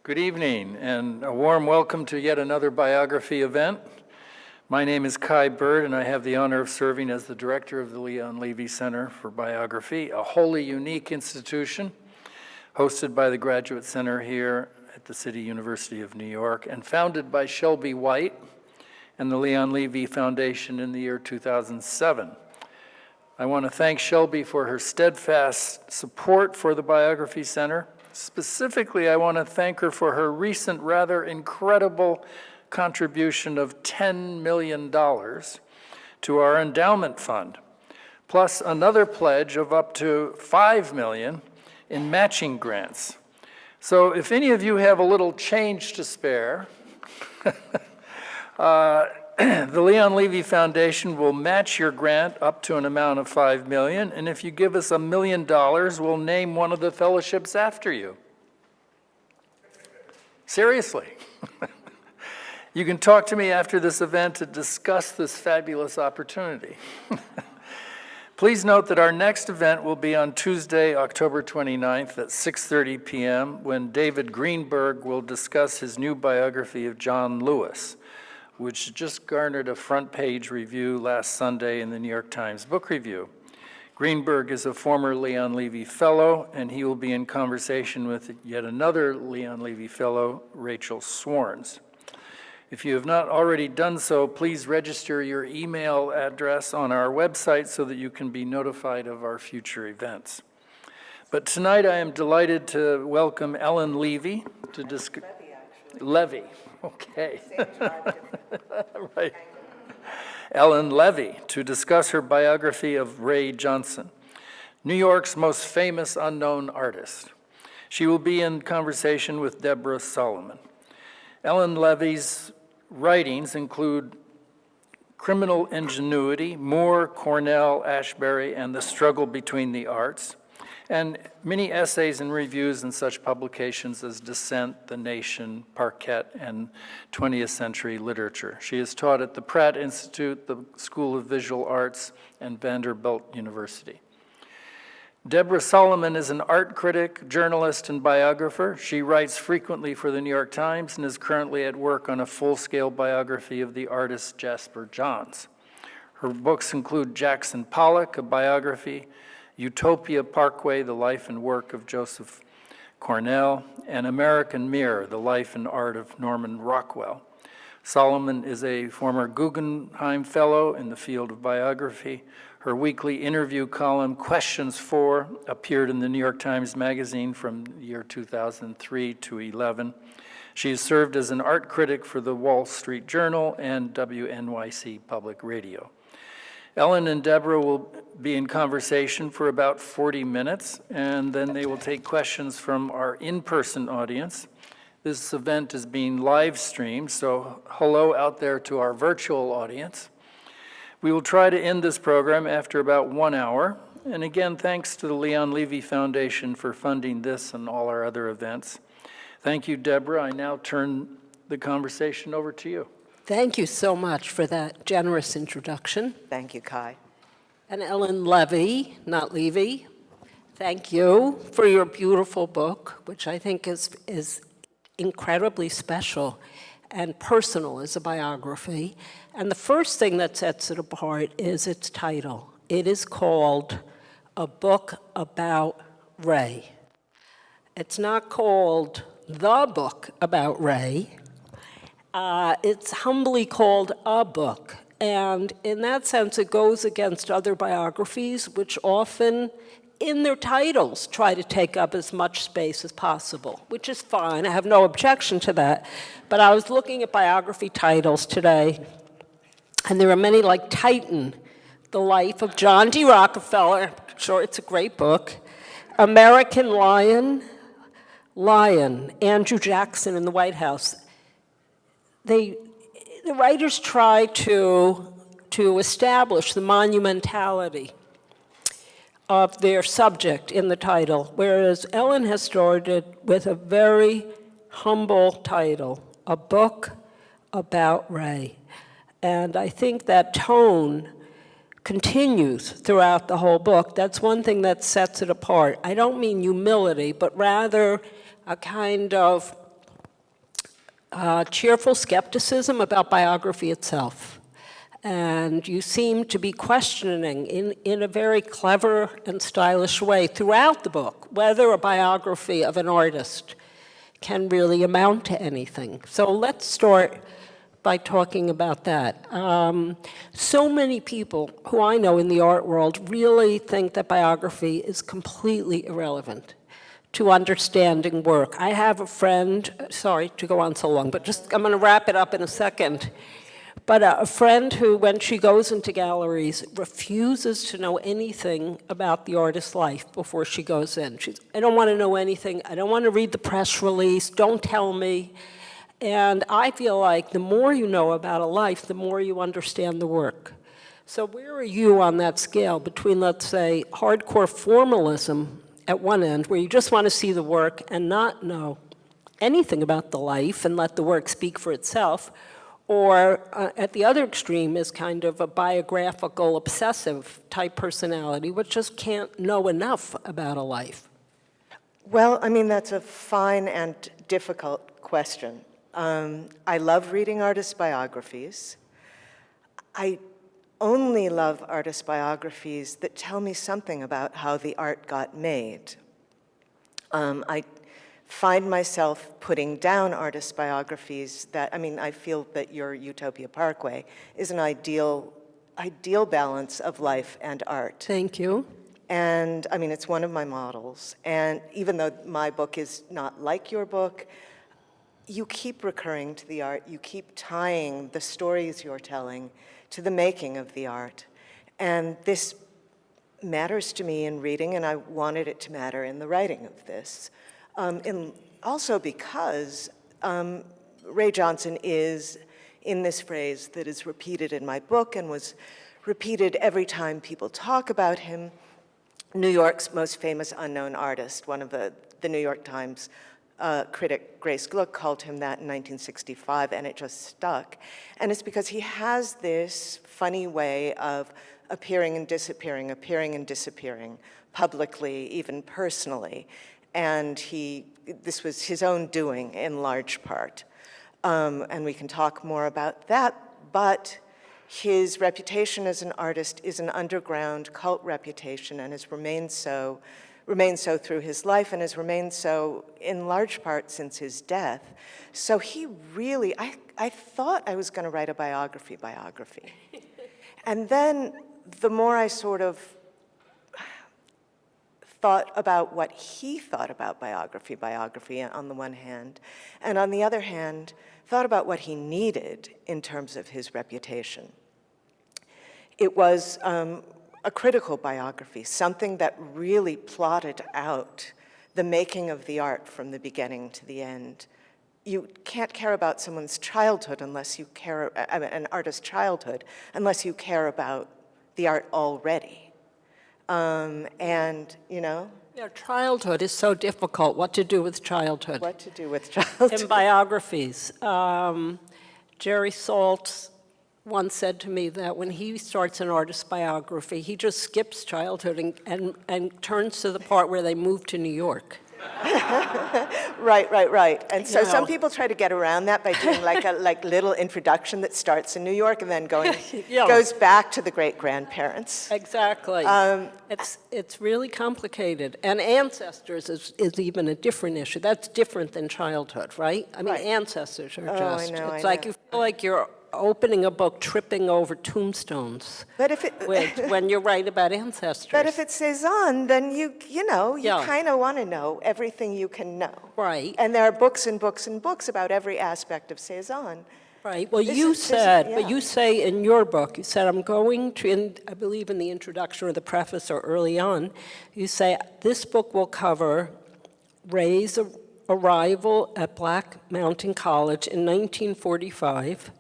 Good evening, and a warm welcome to yet another biography event. My name is Kai Bird, and I have the honor of serving as the director of the Leon Levy Center for Biography, a wholly unique institution hosted by the Graduate Center here at the City University of New York and founded by Shelby White and the Leon Levy Foundation in the year 2007. I want to thank Shelby for her steadfast support for the Biography Center. Specifically, I want to thank her for her recent rather incredible contribution of $10 million to our endowment fund, plus another pledge of up to $5 million in matching grants. So if any of you have a little change to spare, the Leon Levy Foundation will match your grant up to an amount of $5 million, and if you give us $1 million, we'll name one of the fellowships after you. Seriously. You can talk to me after this event to discuss this fabulous opportunity. Please note that our next event will be on Tuesday, October 29th at 6:30 p.m. when David Greenberg will discuss his new biography of John Lewis, which just garnered a front-page review last Sunday in the New York Times Book Review. Greenberg is a former Leon Levy Fellow, and he will be in conversation with yet another Leon Levy Fellow, Rachel Swarns. If you have not already done so, please register your email address on our website so that you can be notified of our future events. But tonight I am delighted to welcome Ellen Levy to discuss. Levy, okay. Right. Ellen Levy to discuss her biography of Ray Johnson, New York's most famous unknown artist. She will be in conversation with Deborah Solomon. Ellen Levy's writings include Criminal Ingenuity, Moore, Cornell, Ashbery, and the Struggle Between the Arts, and many essays and reviews in such publications as Dissent, The Nation, Parquet, and 20th Century Literature. She has taught at the Pratt Institute, the School of Visual Arts, and Vanderbilt University. Deborah Solomon is an art critic, journalist, and biographer. She writes frequently for the New York Times and is currently at work on a full-scale biography of the artist Jasper Johns. Her books include Jackson Pollock, a biography, Utopia Parkway, the life and work of Joseph Cornell, and American Mirror, the life and art of Norman Rockwell. Solomon is a former Guggenheim Fellow in the field of biography. Her weekly interview column, Questions For, appeared in the New York Times Magazine from the year 2003 to 11. She has served as an art critic for the Wall Street Journal and WNYC Public Radio. Ellen and Deborah will be in conversation for about 40 minutes, and then they will take questions from our in-person audience. This event is being live streamed, so hello out there to our virtual audience. We will try to end this program after about 1 hour, and again, thanks to the Leon Levy Foundation for funding this and all our other events. Thank you, Deborah. I now turn the conversation over to you. Thank you so much for that generous introduction. Thank you, Kai. And Ellen Levy, not Levy, thank you for your beautiful book, which I think is incredibly special and personal as a biography. And the first thing that sets it apart is its title. It is called A Book About Ray. It's not called The Book About Ray. It's humbly called a book. And in that sense, it goes against other biographies, which often, in their titles, try to take up as much space as possible, which is fine. I have no objection to that. But I was looking at biography titles today, and there are many like Titan, The Life of John D. Rockefeller. I'm sure it's a great book. American Lion, Andrew Jackson in the White House. The writers try to establish the monumentality of their subject in the title, whereas Ellen has started with a very humble title, A Book About Ray. And I think that tone continues throughout the whole book. That's one thing that sets it apart. I don't mean humility, but rather a kind of cheerful skepticism about biography itself. And you seem to be questioning in a very clever and stylish way throughout the book whether a biography of an artist can really amount to anything. So let's start by talking about that. So many people who I know in the art world really think that biography is completely irrelevant to understanding work. I have a friend, sorry to go on so long, but I'm going to wrap it up in a second. But a friend who, when she goes into galleries, refuses to know anything about the artist's life before she goes in. I don't want to know anything. I don't want to read the press release. Don't tell me. And I feel like the more you know about a life, the more you understand the work. So where are you on that scale between, let's say, hardcore formalism at one end, where you just want to see the work and not know anything about the life and let the work speak for itself, or at the other extreme is kind of a biographical, obsessive type personality, which just can't know enough about a life? Well, I mean, that's a fine and difficult question. I love reading artists' biographies. I only love artist biographies that tell me something about how the art got made. I find myself putting down artist biographies that, I mean, I feel that your Utopia Parkway is an ideal balance of life and art. Thank you. And I mean, it's one of my models. And even though my book is not like your book, you keep recurring to the art. You keep tying the stories you're telling to the making of the art. And this matters to me in reading, and I wanted it to matter in the writing of this. And also because Ray Johnson is in this phrase that is repeated in my book and was repeated every time people talk about him, New York's most famous unknown artist. One of the New York Times critic, Grace Gluck, called him that in 1965, and it just stuck. And it's because he has this funny way of appearing and disappearing, publicly, even personally. And this was his own doing in large part. And we can talk more about that, but his reputation as an artist is an underground cult reputation and has remained so through his life and has remained so in large part since his death. So he really, I thought I was going to write a biography. And then the more I sort of thought about what he thought about biography on the one hand, and on the other hand, thought about what he needed in terms of his reputation. It was a critical biography, something that really plotted out the making of the art from the beginning to the end. You can't care about someone's childhood unless you care, an artist's childhood, unless you care about the art already. And, you know? Yeah, childhood is so difficult. What to do with childhood? What to do with childhood. In biographies. Jerry Saltz once said to me that when he starts an artist's biography, he just skips childhood and turns to the part where they move to New York. Right. And so some people try to get around that by doing like a little introduction that starts in New York and then goes back to the great-grandparents. Exactly. It's really complicated. And ancestors is even a different issue. That's different than childhood, right? I mean, ancestors are just, I like know. you feel like you're opening a book, tripping over tombstones. But if when you write about ancestors. But if it's Cezanne, then you kind of want to know everything you can know. Right. And there are books and books and books about every aspect of Cezanne. Right. Well, you say in your book, you said, I'm going to, I believe in the introduction or the preface or early on, you say, this book will cover Ray's arrival at Black Mountain College in 1945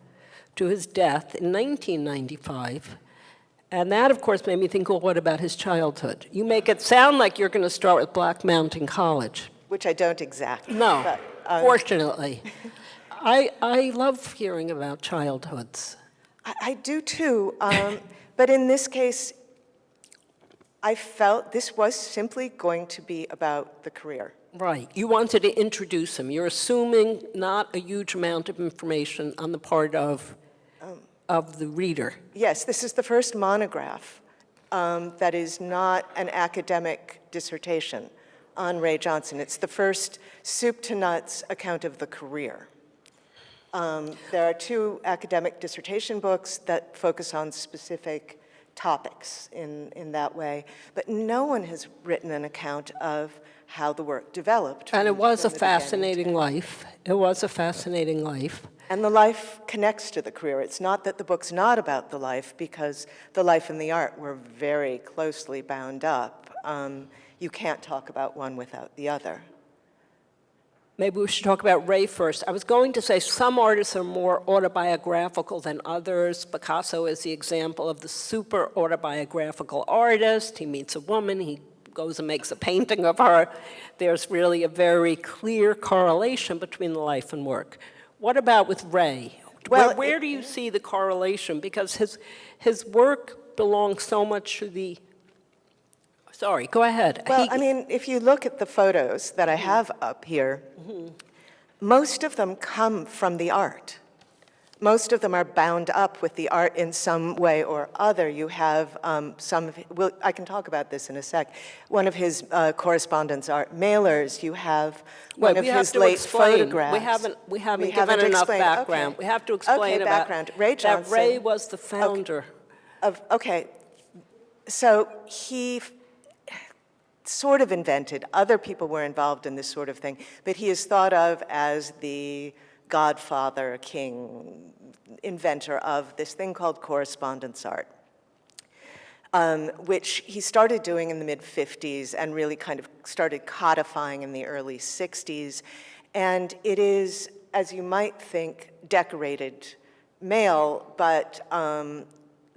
to his death in 1995. And that, of course, made me think, well, what about his childhood? You make it sound like you're going to start with Black Mountain College. Which I don't exactly. No, but, fortunately. I love hearing about childhoods. I do too, but in this case, I felt this was simply going to be about the career. Right. You wanted to introduce him. You're assuming not a huge amount of information on the part of the reader. Yes, this is the first monograph that is not an academic dissertation on Ray Johnson. It's the first soup to nuts account of the career. There are 2 academic dissertation books that focus on specific topics in that way, but no one has written an account of how the work developed. And it was a from the beginning to fascinating life. It was a fascinating life. And the life connects to the career. It's not that the book's not about the life, because the life and the art were very closely bound up. You can't talk about one without the other. Maybe we should talk about Ray first. I was going to say some artists are more autobiographical than others. Picasso is the example of the super autobiographical artist. He meets a woman, he goes and makes a painting of her. There's really a very clear correlation between the life and work. What about with Ray? Well, where do you see the correlation? Because his work belongs so much to the... Sorry, go ahead. Well, I mean, if you look at the photos that I have up here, most of them come from the art. Most of them are bound up with the art in some way or other. You have well, I can talk about this in a sec. One of his correspondence art mailers. You have one of his late photographs. We haven't given enough background. Okay. We have to explain about background. Ray Johnson. That Ray was the founder. Okay, so he sort of invented, other people were involved in this sort of thing, but he is thought of as the godfather, king, inventor of this thing called correspondence art, which he started doing in the mid-50s and really kind of started codifying in the early 60s. And it is, as you might think, decorated mail, but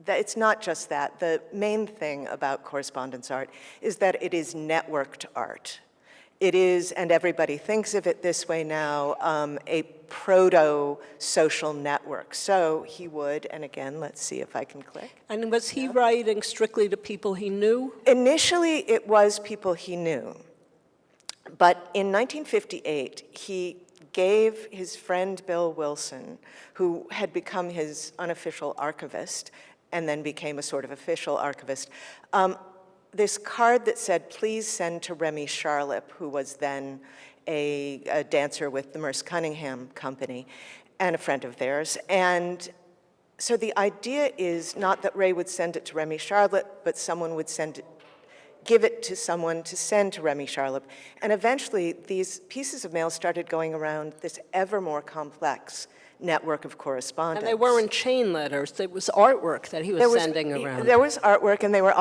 it's not just that. The main thing about correspondence art is that it is networked art. It is, and everybody thinks of it this way now, a proto-social network. So he would, and again, let's see if I can click. And was he writing strictly to people he knew? Initially, it was people he knew. But in 1958, he gave his friend Bill Wilson, who had become his unofficial archivist, and then became a sort of official archivist, this card that said, please send to Remy Charlip, who was then a dancer with the Merce Cunningham Company and a friend of theirs. And so the idea is not that Ray would send it to Remy Charlip, but someone would give it to someone to send to Remy Charlip. And eventually, these pieces of mail started going around this ever more complex network of correspondence. And they weren't chain letters. It was artwork that he was sending around. There was artwork, and they were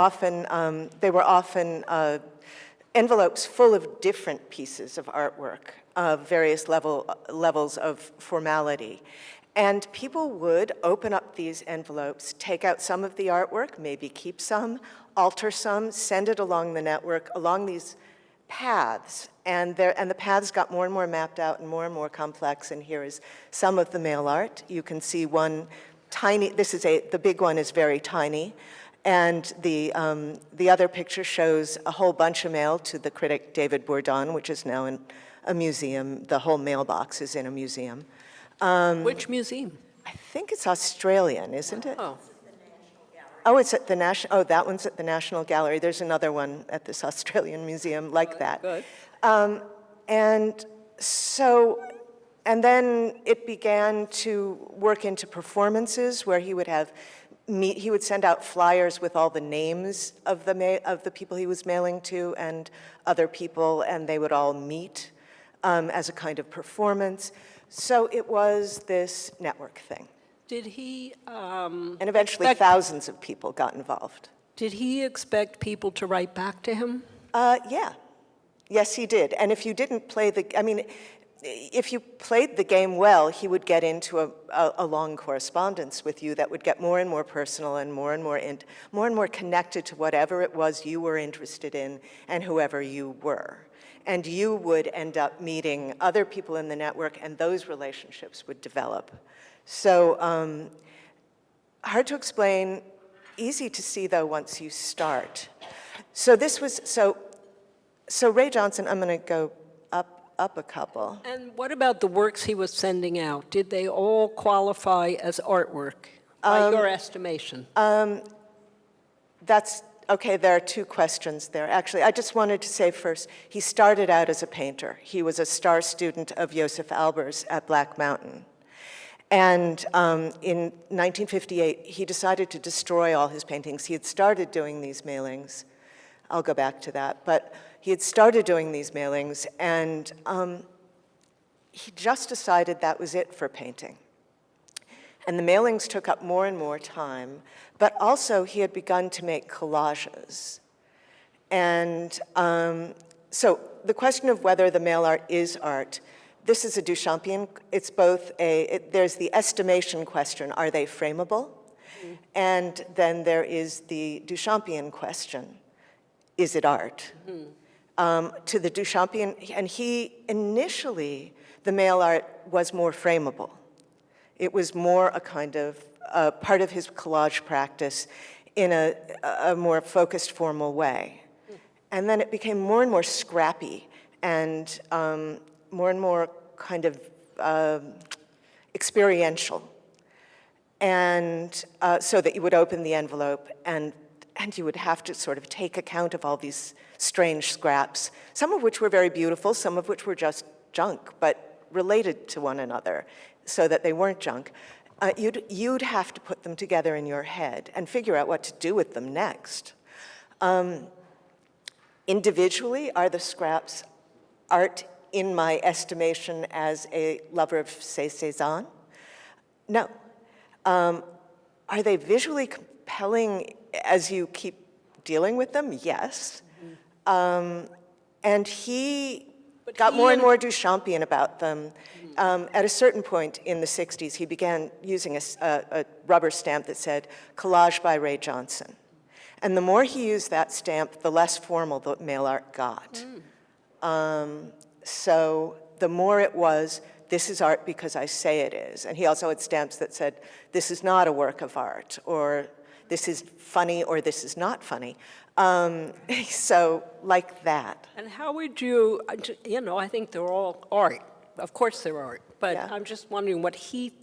often envelopes full of different pieces of artwork of various levels of formality. And people would open up these envelopes, take out some of the artwork, maybe keep some, alter some, send it along the network, along these paths, and the paths got more and more mapped out and more complex, and here is some of the mail art. You can see one tiny, the big one is very tiny, and the other picture shows a whole bunch of mail to the critic David Bourdon, which is now in a museum. The whole mailbox is in a museum. Which museum? I think it's Australian, isn't it? Oh. Oh, it's at the National, that one's at the National Gallery. There's another one at this Australian museum like that. Good. And then it began to work into performances where he would send out flyers with all the names of the people he was mailing to and other people, and they would all meet as a kind of performance. So it was this network thing. Did he And eventually thousands of people got involved. Did he expect people to write back to him? Yeah. Yes, he did. And if you didn't play if you played the game well, he would get into a long correspondence with you that would get more and more personal and more and more connected to whatever it was you were interested in and whoever you were. And you would end up meeting other people in the network, and those relationships would develop. So hard to explain, easy to see, though, once you start. So this was, so Ray Johnson, I'm going to go up a couple. And what about the works he was sending out? Did they all qualify as artwork, by your estimation? That's, okay, there are two questions there. Actually, I just wanted to say first, he started out as a painter. He was a star student of Josef Albers at Black Mountain. And in 1958, he decided to destroy all his paintings. He had started doing these mailings. I'll go back to that. But he had started doing these mailings, and he just decided that was it for painting. And the mailings took up more and more time, but also he had begun to make collages. And so the question of whether the mail art is art, this is a Duchampian, it's both there's the estimation question, are they frameable? Mm-hmm. And then there is the Duchampian question, is it art? Mm-hmm. To the Duchampian, and he initially, the mail art was more frameable. It was more a kind of part of his collage practice in a more focused, formal way. And then it became more and more scrappy and more kind of experiential. And so that you would open the envelope and you would have to sort of take account of all these strange scraps, some of which were very beautiful, some of which were just junk, but related to one another so that they weren't junk. You'd have to put them together in your head and figure out what to do with them next. Individually, are the scraps art in my estimation as a lover of Cézanne? No. Are they visually compelling as you keep dealing with them? Yes. Mm-hmm. And he got more and more Duchampian about them. At a certain point in the 60s, he began using a rubber stamp that said, collage by Ray Johnson. And the more he used that stamp, the less formal the mail art got. So the more it was, this is art because I say it is. And he also had stamps that said, this is not a work of art, or this is funny, or this is not funny. So like that. And how would you, I think they're all art. Of course they're art. But Yeah. I'm just wondering,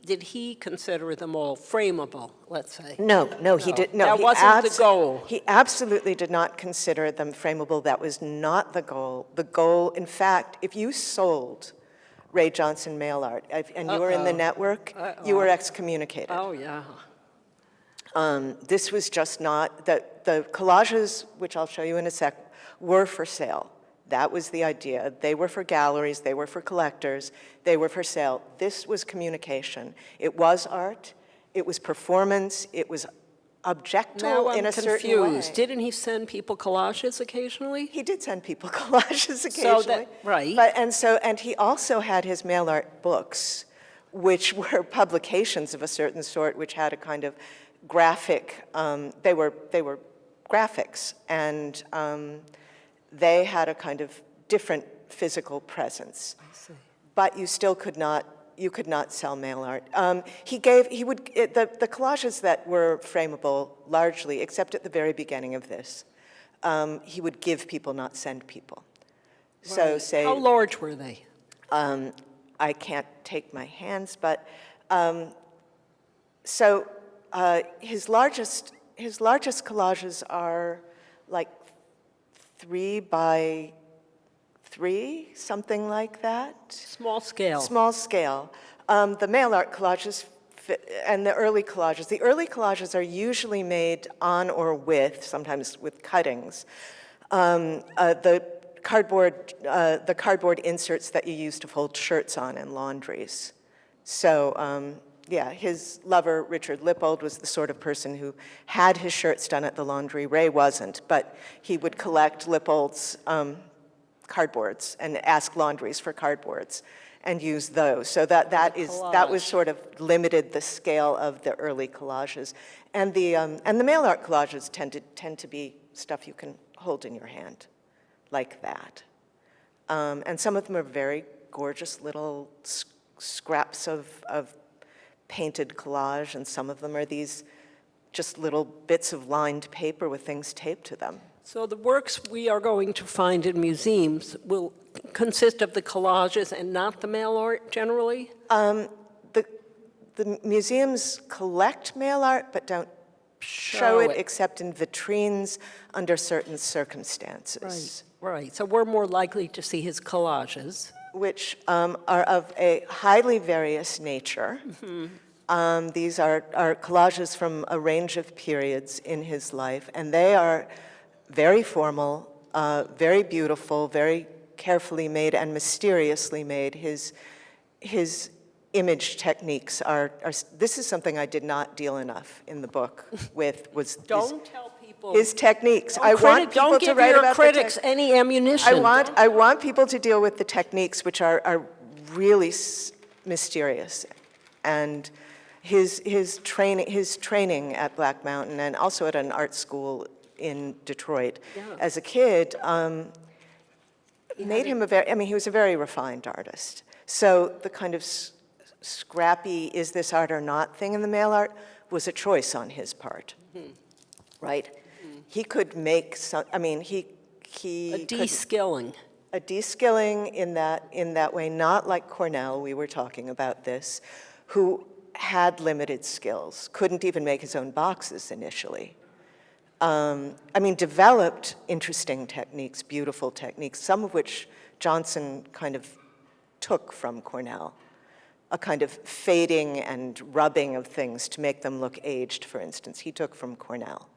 did he consider them all frameable, let's say? No, he did. No, that wasn't the goal. He absolutely did not consider them frameable. That was not the goal. The goal, in fact, if you sold Ray Johnson mail art and you were in the network, you were excommunicated. Oh, yeah. This was just not, the collages, which I'll show you in a sec, were for sale. That was the idea. They were for galleries, they were for collectors, they were for sale. This was communication. It was art, it was performance, it was objectal in a certain way. Didn't he send people collages occasionally? He did send people collages occasionally. Right. And he also had his mail art books, which were publications of a certain sort, which had a kind of graphic, they were graphics, and they had a kind of different physical presence. I see. But you still could not sell mail art. The collages that were frameable largely, except at the very beginning of this, he would give people, not send people. Right. So say. How large were they? I can't take my hands, but his largest collages are like 3 by 3, something like that. Small scale. Small scale. The mail art collages and the early collages are usually made on or with, sometimes with cuttings, the cardboard inserts that you use to fold shirts on in laundries. So, yeah, his lover, Richard Lippold, was the sort of person who had his shirts done at the laundry. Ray wasn't, but he would collect Lippold's cardboards and ask laundries for cardboards and use those. So that was sort of limited the scale of the early collages. And the mail art collages tend to be stuff you can hold in your hand, like that. And some of them are very gorgeous little scraps of painted collage, and some of them are these just little bits of lined paper with things taped to them. So the works we are going to find in museums will consist of the collages and not the mail art generally? The museums collect mail art, but don't show it except in vitrines under certain circumstances. Right. So we're more likely to see his collages. Which are of a highly various nature. These are collages from a range of periods in his life, and they are very formal, very beautiful, very carefully made and mysteriously made. His image techniques are this is something I did not deal enough in the book with, was Don't tell people. his techniques. I want people to write about the critics any ammunition. I want people to deal with the techniques, which are really mysterious. And his training at Black Mountain and also at an art school in Detroit as a kid made him he was a very refined artist. So the kind of scrappy, is this art or not thing in the mail art was a choice on his part, right? He could make some, he A de-skilling. a de-skilling in that way, not like Cornell, we were talking about this, who had limited skills, couldn't even make his own boxes initially. Developed interesting techniques, beautiful techniques, some of which Johnson kind of took from Cornell, a kind of fading and rubbing of things to make them look aged, for instance, he took from Cornell.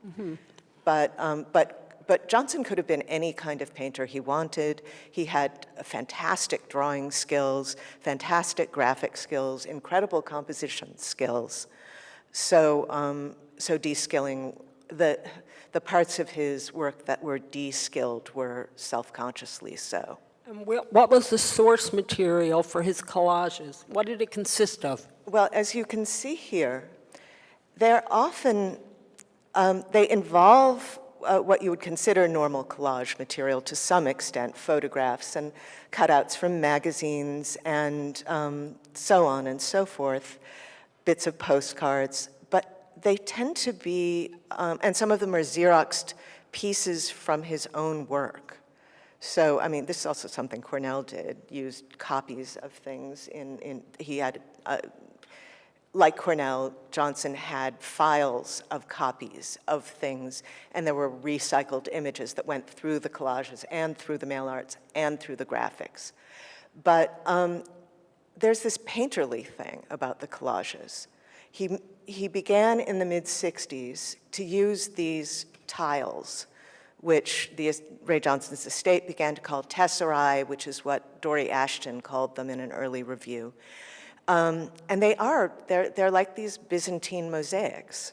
But Johnson could have been any kind of painter he wanted. He had fantastic drawing skills, fantastic graphic skills, incredible composition skills. So de-skilling, the parts of his work that were de-skilled were self-consciously so. And what was the source material for his collages? What did it consist of? Well, as you can see here, they're often, they involve what you would consider normal collage material to some extent, photographs and cutouts from magazines and so on and so forth, bits of postcards, but they tend to be, and some of them are Xeroxed pieces from his own work. So, this is also something Cornell did, used copies of things he had, like Cornell, Johnson had files of copies of things, and there were recycled images that went through the collages and through the mail arts and through the graphics. But there's this painterly thing about the collages. He began in the mid-'60s to use these tiles, which Ray Johnson's estate began to call tesserae, which is what Dory Ashton called them in an early review. And they're like these Byzantine mosaics.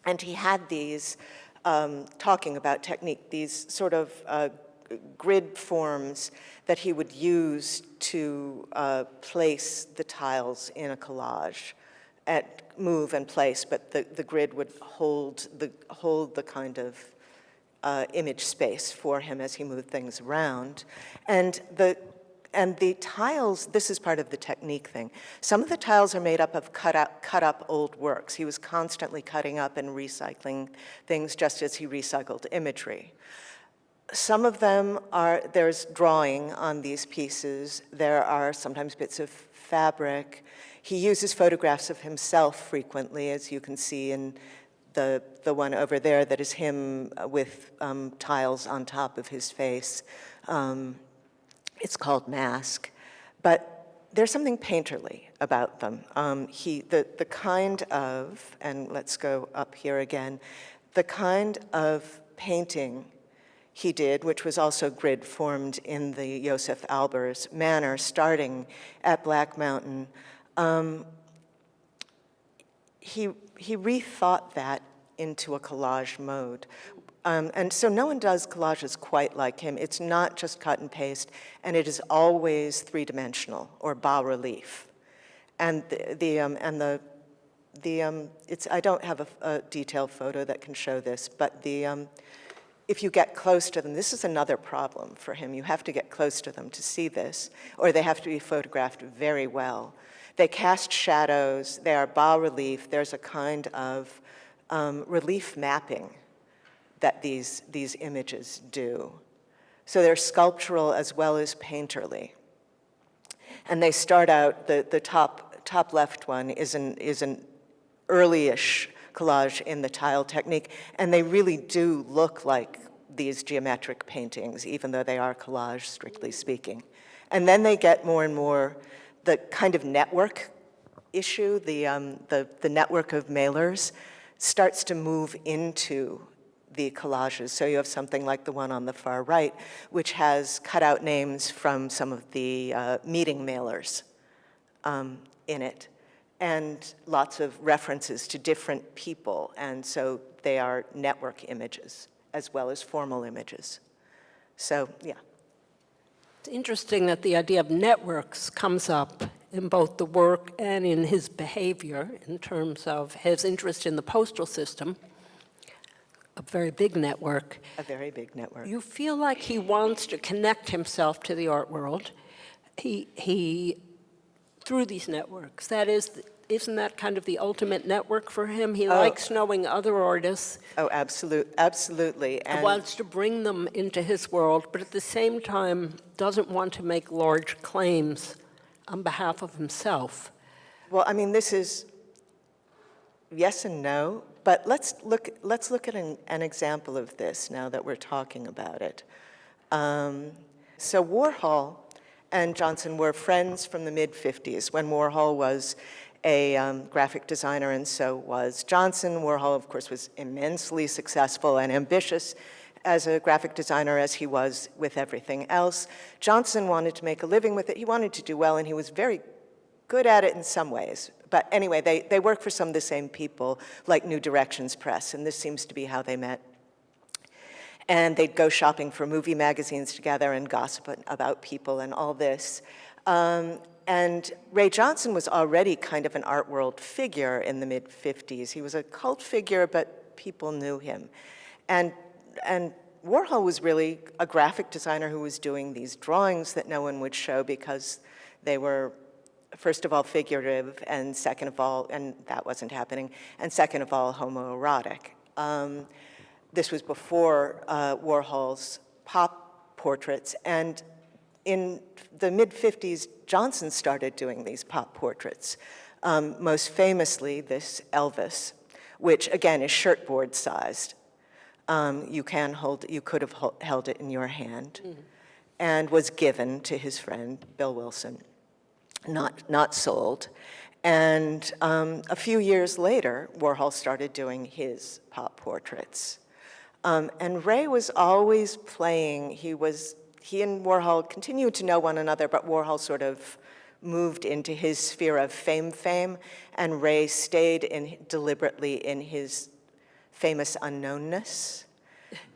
And he had these, talking about technique, these sort of grid forms that he would use to place the tiles in a collage, move and place, but the grid would hold the kind of image space for him as he moved things around. And the tiles, this is part of the technique thing. Some of the tiles are made up of cut up old works. He was constantly cutting up and recycling things just as he recycled imagery. Some of them there's drawing on these pieces. There are sometimes bits of fabric. He uses photographs of himself frequently, as you can see in the one over there that is him with tiles on top of his face. It's called Mask. But there's something painterly about them. The kind of, and let's go up here again, the kind of painting he did, which was also grid formed in the Josef Albers manner, starting at Black Mountain, he rethought that into a collage mode. And so no one does collages quite like him. It's not just cut and paste, and it is always three-dimensional or bas-relief. And I don't have a detailed photo that can show this, but if you get close to them, this is another problem for him. You have to get close to them to see this, or they have to be photographed very well. They cast shadows, they are bas-relief, there's a kind of relief mapping that these images do. So they're sculptural as well as painterly. And they start out, the top left one is an early-ish collage in the tile technique, and they really do look like these geometric paintings, even though they are collage, strictly speaking. And then they get more and more the kind of network issue, the network of mailers starts to move into the collages. So you have something like the one on the far right, which has cutout names from some of the meeting mailers in it, and lots of references to different people. And so they are network images as well as formal images. So, yeah. It's interesting that the idea of networks comes up in both the work and in his behavior in terms of his interest in the postal system, a very big network. A very big network. You feel like he wants to connect himself to the art world. He through these networks. That is, isn't that kind of the ultimate network for him? He likes knowing other artists. Oh, absolutely. And wants to bring them into his world, but at the same time doesn't want to make large claims on behalf of himself. Well, I mean, this is yes and no, but let's look at an example of this now that we're talking about it. So Warhol and Johnson were friends from the mid-'50s when Warhol was a graphic designer, and so was Johnson. Warhol, of course, was immensely successful and ambitious as a graphic designer as he was with everything else. Johnson wanted to make a living with it. He wanted to do well, and he was very good at it in some ways. But anyway, they worked for some of the same people, like New Directions Press, and this seems to be how they met. And they'd go shopping for movie magazines together and gossip about people and all this. And Ray Johnson was already kind of an art world figure in the mid-'50s. He was a cult figure, but people knew him. And Warhol was really a graphic designer who was doing these drawings that no one would show because they were, first of all, figurative, and second of all, and that wasn't happening, and second of all, homoerotic. This was before Warhol's pop portraits, and in the mid-'50s, Johnson started doing these pop portraits. Most famously, this Elvis, which again is shirtboard sized. You could have held it in your hand, and was given to his friend Bill Wilson, not sold. And a few years later, Warhol started doing his pop portraits. And Ray was always playing. He and Warhol continued to know one another, but Warhol sort of moved into his sphere of fame, and Ray stayed deliberately in his famous unknownness.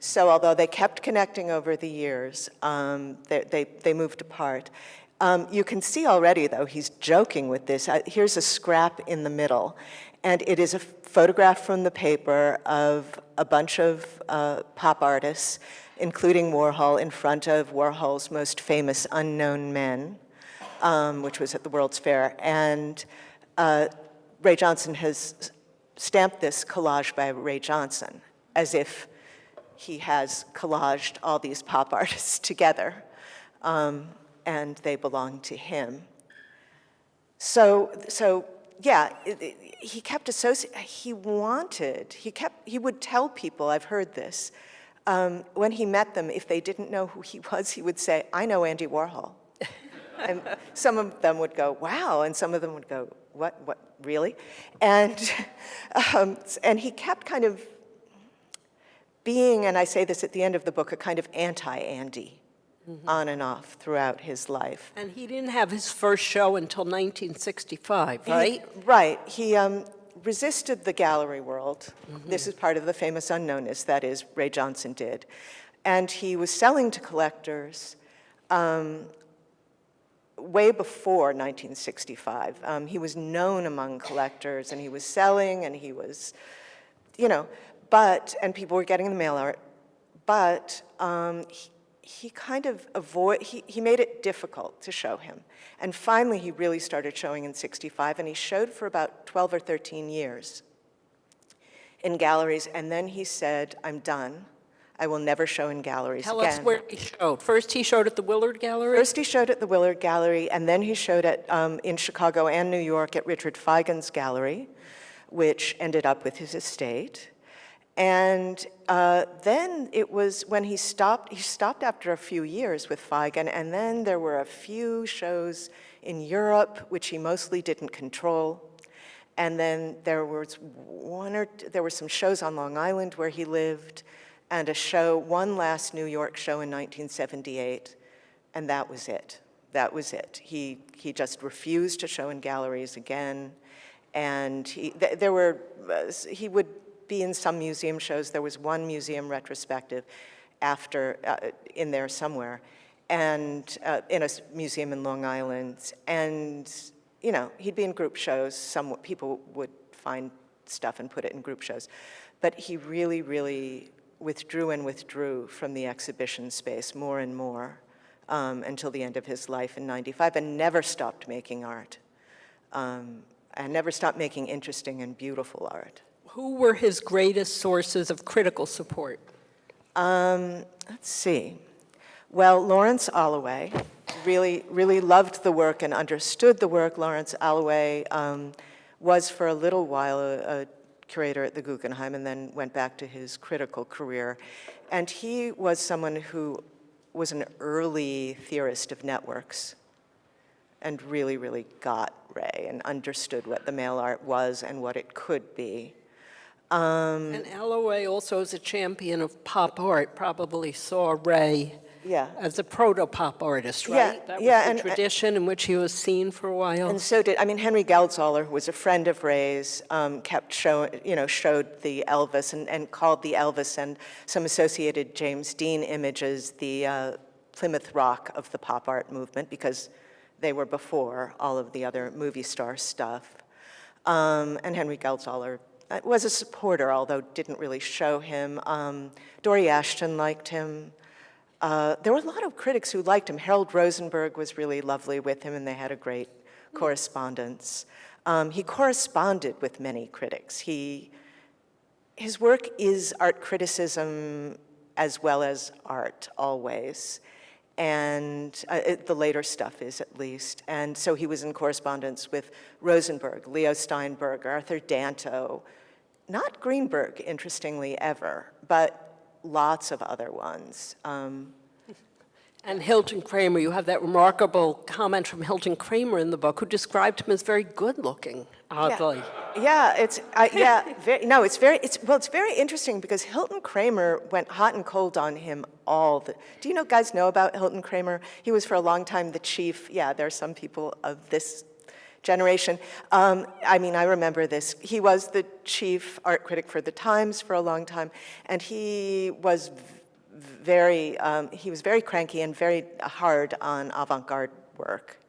So although they kept connecting over the years, they moved apart. You can see already, though, he's joking with this. Here's a scrap in the middle, and it is a photograph from the paper of a bunch of pop artists, including Warhol, in front of Warhol's most famous Unknown Men, which was at the World's Fair. And Ray Johnson has stamped this collage by Ray Johnson, as if he has collaged all these pop artists together, and they belong to him. So yeah, he kept associating. He would tell people, I've heard this, when he met them, if they didn't know who he was, he would say, "I know Andy Warhol." And some of them would go, "Wow," and some of them would go, what, really? And he kept kind of being, and I say this at the end of the book, a kind of anti-Andy, on and off throughout his life. And he didn't have his first show until 1965, right? Right. He resisted the gallery world. This is part of the famous unknownness, that is, Ray Johnson did. And he was selling to collectors way before 1965. He was known among collectors, and he was selling, and he was, and people were getting the mail art, but he kind of he made it difficult to show him. And finally, he really started showing in '65, and he showed for about 12 or 13 years in galleries, and then he said, "I'm done. I will never show in galleries Tell again. us where he showed. First, he showed at the Willard Gallery? First, he showed at the Willard Gallery, and then he showed at, in Chicago and New York at Richard Feigen's gallery, which ended up with his estate. And then it was when he stopped after a few years with Feigen, and then there were a few shows in Europe, which he mostly didn't control. And then there were some shows on Long Island where he lived, and one last New York show in 1978, and that was it. That was it. He just refused to show in galleries again, and he would be in some museum shows. There was one museum retrospective in there somewhere, and in a museum in Long Island, and he'd be in group shows. Some people would find stuff and put it in group shows, but he really, really withdrew from the exhibition space more and more until the end of his life in '95, and never stopped making art, and never stopped making interesting and beautiful art. Who were his greatest sources of critical support? Let's see. Well, Lawrence Alloway really loved the work and understood the work. Lawrence Alloway was for a little while a curator at the Guggenheim and then went back to his critical career. And he was someone who was an early theorist of networks and really, really got Ray and understood what the mail art was and what it could be. And Alloway also, as a champion of pop art, probably saw Ray as a proto-pop artist, right? That was the tradition in which he was seen for a while. And so Henry Geldzahler, who was a friend of Ray's, showed the Elvis and called the Elvis and some associated James Dean images the Plymouth Rock of the pop art movement, because they were before all of the other movie star stuff. And Henry Geldzahler was a supporter, although didn't really show him. Dori Ashton liked him. There were a lot of critics who liked him. Harold Rosenberg was really lovely with him, and they had a great correspondence. He corresponded with many critics. His work is art criticism as well as art, always. And the later stuff is, at least. And so he was in correspondence with Rosenberg, Leo Steinberg, Arthur Danto, not Greenberg, interestingly, ever, but lots of other ones. And Hilton Kramer, you have that remarkable comment from Hilton Kramer in the book, who described him as very good-looking, oddly. It's very interesting because Hilton Kramer went hot and cold on him do you guys know about Hilton Kramer? He was for a long time the chief. Yeah, there are some people of this generation. I remember this. He was the chief art critic for the Times for a long time, and he was very cranky and very hard on avant-garde work.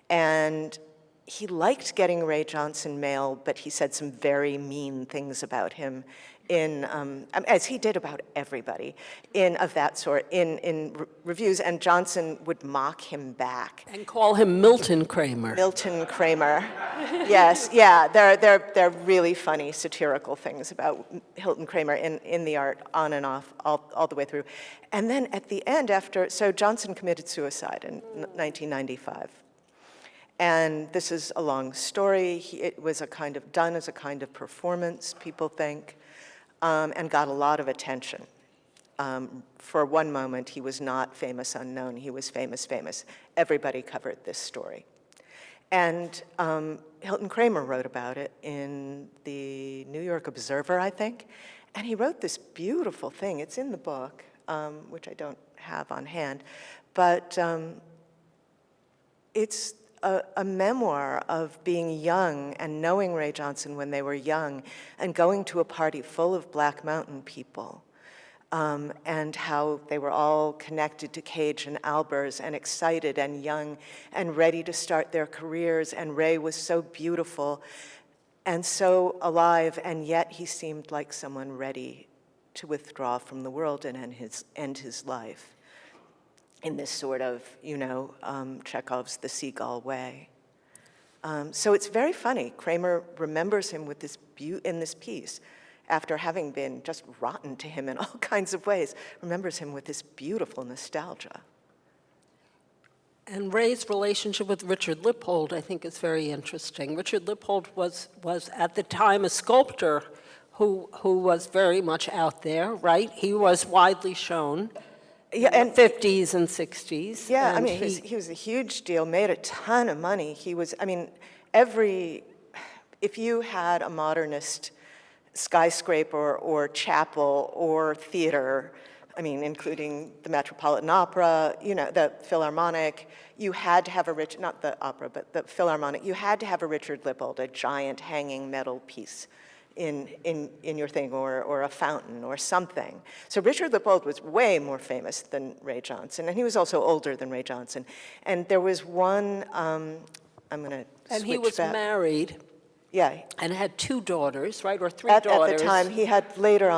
And he liked getting Ray Johnson mail, but he said some very mean things about him as he did about everybody of that sort in reviews, and Johnson would mock him back. And call him Milton Kramer. Milton Kramer. Yes, yeah, they're really funny satirical things about Hilton Kramer in the art, on and off, all the way through. And then at the end, so Johnson committed suicide in 1995. And this is a long story. It was done as a kind of performance, people think, and got a lot of attention. For one moment, he was not famous unknown. He was famous. Everybody covered this story. And Hilton Kramer wrote about it in the New York Observer, I think. And he wrote this beautiful thing. It's in the book, which I don't have on hand. But it's a memoir of being young and knowing Ray Johnson when they were young and going to a party full of Black Mountain people, and how they were all connected to Cage and Albers and excited and young and ready to start their careers, and Ray was so beautiful and so alive, and yet he seemed like someone ready to withdraw from the world and end his life in this sort of, Chekhov's The Seagull way. So it's very funny. Kramer remembers him with in this piece after having been just rotten to him in all kinds of ways, remembers him with this beautiful nostalgia. And Ray's relationship with Richard Lippold, I think, is very interesting. Richard Lippold was at the time a sculptor who was very much out there, right? He was widely shown Yeah, in the 50s and 60s. Yeah, I and mean, he was a huge deal, made a ton of money. He was, I mean, if you had a modernist skyscraper or chapel or theater, I mean, including the Metropolitan Opera, you know, the Philharmonic, you had to have not the opera, but the Philharmonic, you had to have a Richard Lippold, a giant hanging metal piece in your thing, or a fountain or something. So Richard Lippold was way more famous than Ray Johnson, and he was also older than Ray Johnson. And there was one, I'm gonna And switch he was back. married Yeah. and had 2 daughters, right, or 3 At daughters. the time, he had a Later,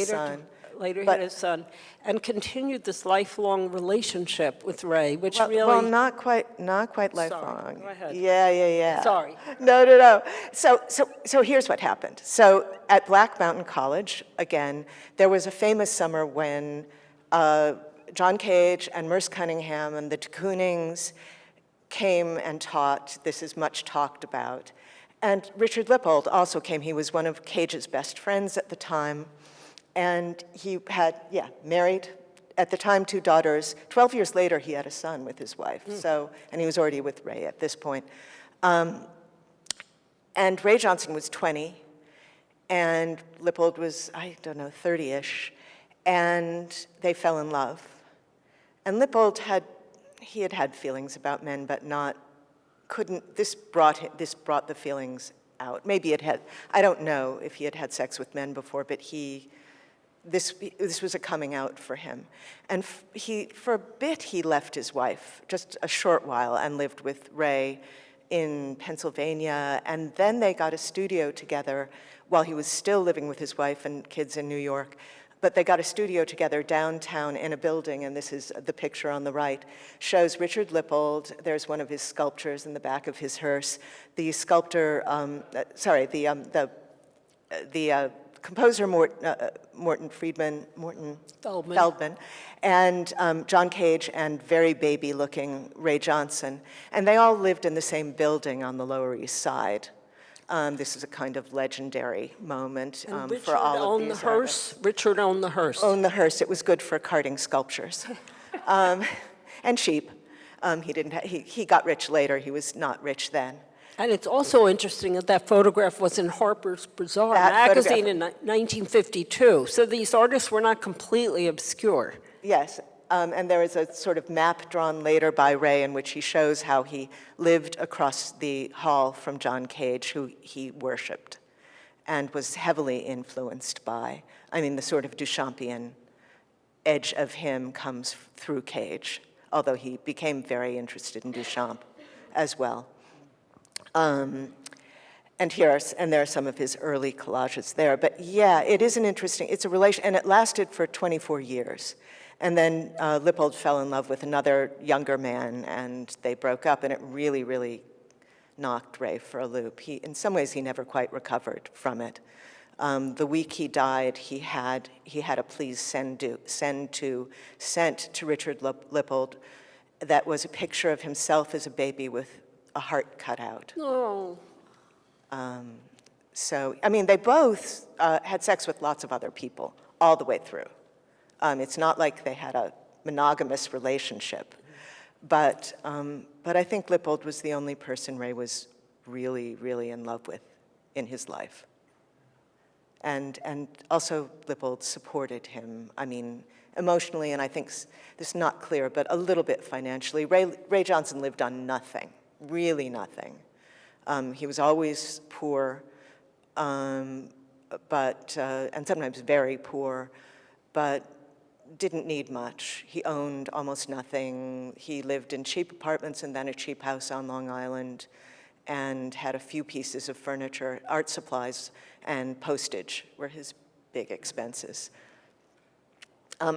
son. Later he But- had a son, and continued this lifelong relationship with Ray, which Well, really... well, not quite lifelong. go ahead. Yeah. Sorry. No. So here's what happened. So at Black Mountain College, again, there was a famous summer when John Cage and Merce Cunningham and the de Koonings came and taught. This is much talked about. And Richard Lippold also came. He was one of Cage's best friends at the time. And he had, married, at the time, 2 daughters. 12 years later, he had a son with his wife. So, and he was already with Ray at this point. And Ray Johnson was 20, and Lippold was, 30-ish. And they fell in love. And Lippold had feelings about men, but this brought the feelings out. Maybe I don't know if he had had sex with men before, but this was a coming out for him. And for a bit, he left his wife, just a short while, and lived with Ray in Pennsylvania. And then they got a studio together while he was still living with his wife and kids in New York. But they got a studio together downtown in a building, and this is the picture on the right, shows Richard Lippold. There's one of his sculptures in the back of his hearse. The sculptor, the composer Morton Feldman, and John Cage, and very baby-looking Ray Johnson. And they all lived in the same building on the Lower East Side. This is a kind of legendary moment for all of these artists. Richard owned the hearse. Owned the hearse. It was good for carting sculptures. And cheap. He got rich later. He was not rich then. And it's also interesting that photograph was in Harper's Bazaar magazine in 1952. So these artists were not completely obscure. Yes, and there is a sort of map drawn later by Ray in which he shows how he lived across the hall from John Cage, who he worshipped and was heavily influenced by. I mean, the sort of Duchampian edge of him comes through Cage, although he became very interested in Duchamp as well. And there are some of his early collages there. But yeah, it's a relation, and it lasted for 24 years. And then Lippold fell in love with another younger man, and they broke up, and it really, really knocked Ray for a loop. In some ways, he never quite recovered from it. The week he died, he had a please sent to Richard Lippold that was a picture of himself as a baby with a heart cut out. Oh. So, I mean, they both had sex with lots of other people all the way through. It's not like they had a monogamous relationship. But I think Lippold was the only person Ray was really, really in love with in his life. And also Lippold supported him, I mean, emotionally, and I think this is not clear, but a little bit financially. Ray Johnson lived on nothing, really nothing. He was always poor, and sometimes very poor, but didn't need much. He owned almost nothing. He lived in cheap apartments and then a cheap house on Long Island, and had a few pieces of furniture. Art supplies and postage were his big expenses.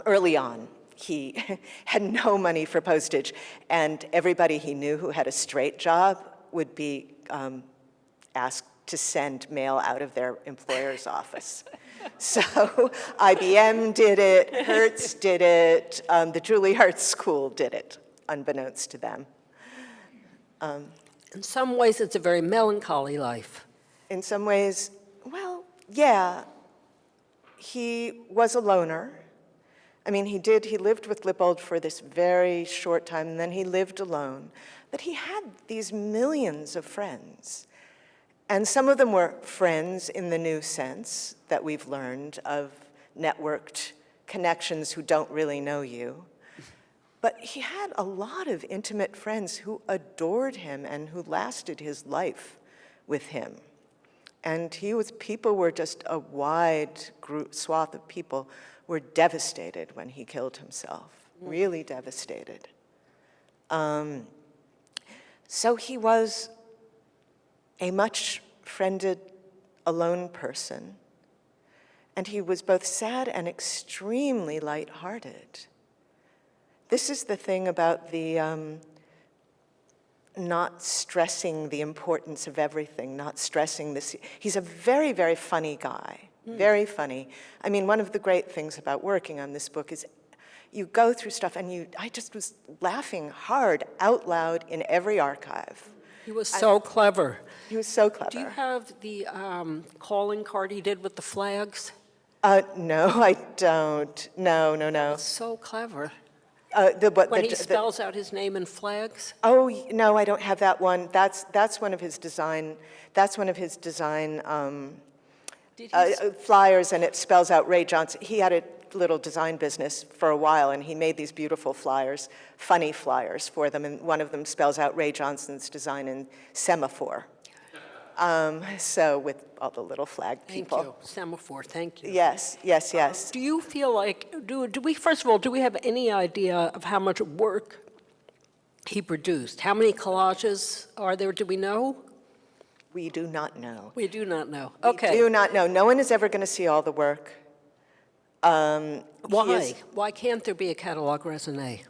Early on, he had no money for postage, and everybody he knew who had a straight job would be asked to send mail out of their employer's office. So IBM did it, Hertz did it, the Juilliard School did it, unbeknownst to them. In some ways, it's a very melancholy life. In some ways, well, yeah, he was a loner. I mean, he lived with Lippold for this very short time, and then he lived alone. But he had these millions of friends. And some of them were friends in the new sense that we've learned of networked connections who don't really know you. But he had a lot of intimate friends who adored him and who lasted his life with him. And people were just a wide swath of people were devastated when he killed himself, really devastated. So he was a much friended, alone person, and he was both sad and extremely lighthearted. This is the thing about the not stressing the importance of everything, not stressing this. He's a very, very funny guy, very funny. I mean, one of the great things about working on this book is you go through stuff and I just was laughing hard out loud in every archive. He was so clever. He was so clever. Do you have the calling card he did with the flags? No, I don't. No. So clever. When He spells out his name in flags? Oh, no, I don't have that one. That's one of his design. That's one of his design flyers, and it spells out Ray Johnson. He had a little design business for a while, and he made these beautiful flyers, funny flyers for them, and one of them spells out Ray Johnson's design in semaphore. So with all the little flag people. Thank you. Semaphore, thank you. Yes. Do you feel like, do we, first of all, do we have any idea of how much work he produced? How many collages are there? Do we know? We do not know. We do not know. Okay. We do not know. No one is ever going to see all the work. Why? Why can't there be a catalog raisonné?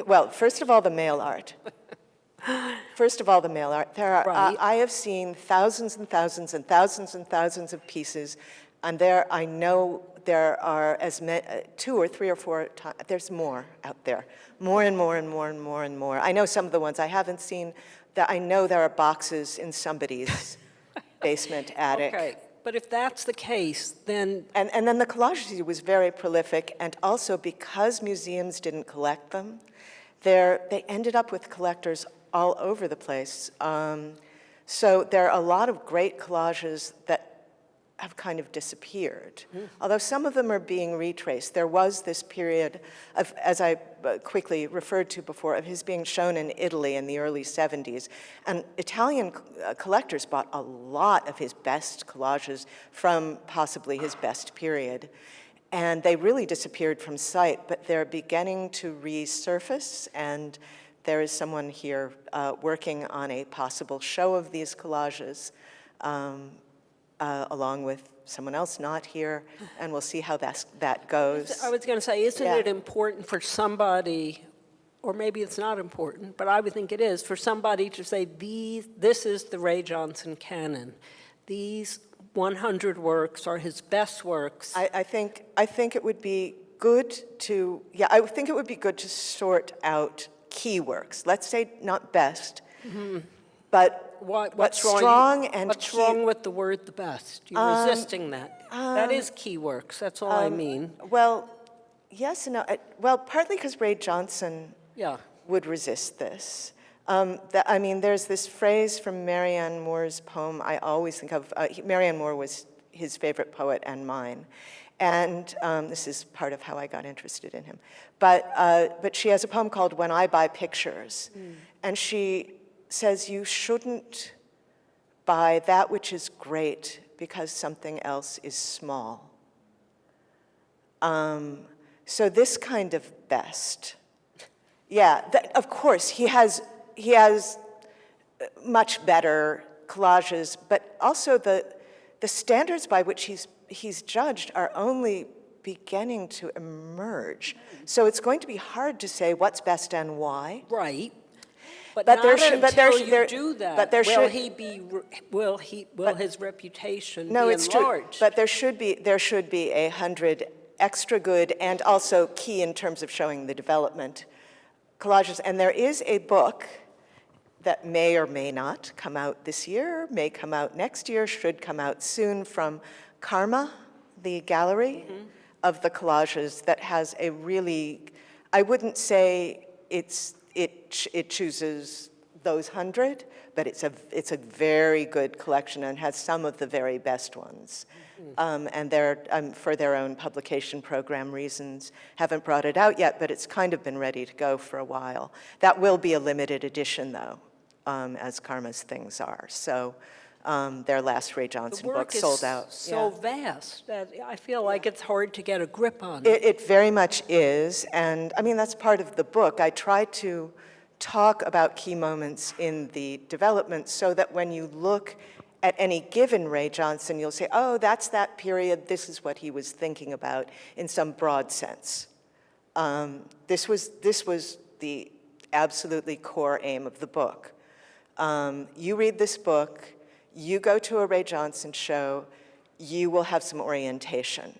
Well, first of all, the mail art. There are, Right. I have seen thousands and thousands and thousands and thousands of pieces, and I know there are as many, 2 or 3 or 4 times, there's more out there. More and more and more and more and more. I know some of the ones I haven't seen, that I know there are boxes in somebody's basement attic. Okay, but if that's the case, then And then the collage was very prolific, and also because museums didn't collect them, they ended up with collectors all over the place. So there are a lot of great collages that have kind of disappeared, although some of them are being retraced. There was this period of, as I quickly referred to before, of his being shown in Italy in the early 70s. And Italian collectors bought a lot of his best collages from possibly his best period. And they really disappeared from sight, but they're beginning to resurface, and there is someone here working on a possible show of these collages, along with someone else not here, and we'll see how that goes. I was going to say, isn't Yeah. it important for somebody, or maybe it's not important, but I would think it is, for somebody to say, this is the Ray Johnson canon. These 100 works are his best works. I think it would be good to, I think it would be good to sort out key works. Let's say not best, but What's strong and What's key. wrong with the word the best? You're resisting that. That is key works, that's all I mean. Well, yes and no. Well, partly because Ray Johnson Yeah. would resist this. There's this phrase from Marianne Moore's poem I always think of. Marianne Moore was his favorite poet and mine. And this is part of how I got interested in him. But she has a poem called When I Buy Pictures. And she says, you shouldn't buy that which is great because something else is small. So this kind of best. Yeah, of course, he has much better collages, but also the standards by which he's judged are only beginning to emerge. So it's going to be hard to say what's best and why. Right. But But not there should- but there until should- you there- do that. but there will should- he be? Will his reputation No, be it's true, enlarged? but there should be 100 extra good and also key in terms of showing the development collages. And there is a book that may or may not come out this year, may come out next year, should come out soon, from Karma, the gallery of the collages, that has a really, I wouldn't say it chooses those 100, but it's a very good collection and has some of the very best ones. And they're, for their own publication program reasons, haven't brought it out yet, but it's kind of been ready to go for a while. That will be a limited edition, though, as Karma's things are. So their last Ray Johnson book sold out. The work is so vast that I feel like it's hard to get a grip on it. It very much is, and I mean, that's part of the book. I try to talk about key moments in the development so that when you look at any given Ray Johnson, you'll say, oh, that's that period, this is what he was thinking about in some broad sense. This was the absolutely core aim of the book. You read this book, you go to a Ray Johnson show, you will have some orientation.